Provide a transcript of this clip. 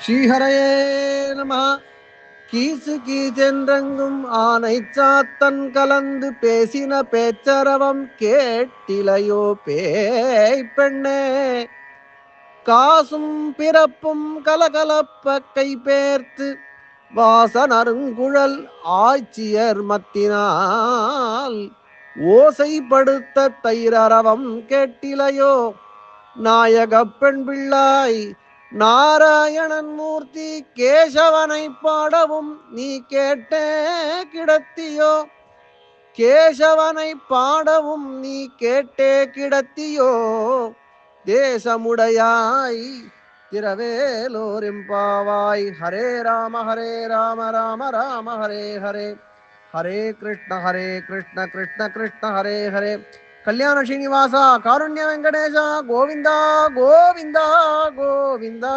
ஸ்ரீஹரயே நம. கீசு கீச்சென்றெங்கும் ஆனை சாத்தன் கலந்து பேசின பேச்சரவம் கேட்டிலையோ பேய் பெண்ணே. காசும் பிறப்பும் கலகலப்ப கைபேர்த்து வாசனருங்குழல் ஆய்ச்சியர் மத்தினால் ஓசைப்படுத்த தைரரவம் கேட்டிலையோ நாயக பெண் பிள்ளாய். நாராயணன் மூர்த்தி கேசவனை பாடவும் நீ கேட்டே கிடத்தியோ. கேசவனை பாடவும் நீ கேட்டே கிடத்தியோ. தேசமுடையாய் திரவேலோரிம்பாவாய். ஹரே ராம ராம ராம ஹரே ஹரே. ஹரே கிருஷ்ண கிருஷ்ண கிருஷ்ண ஹரே ஹரே. கல்யாண ஸ்ரீனிவாச காருண்ய வெங்கடேಶ கோவிந்தா கோவிந்தா கோவிந்தா.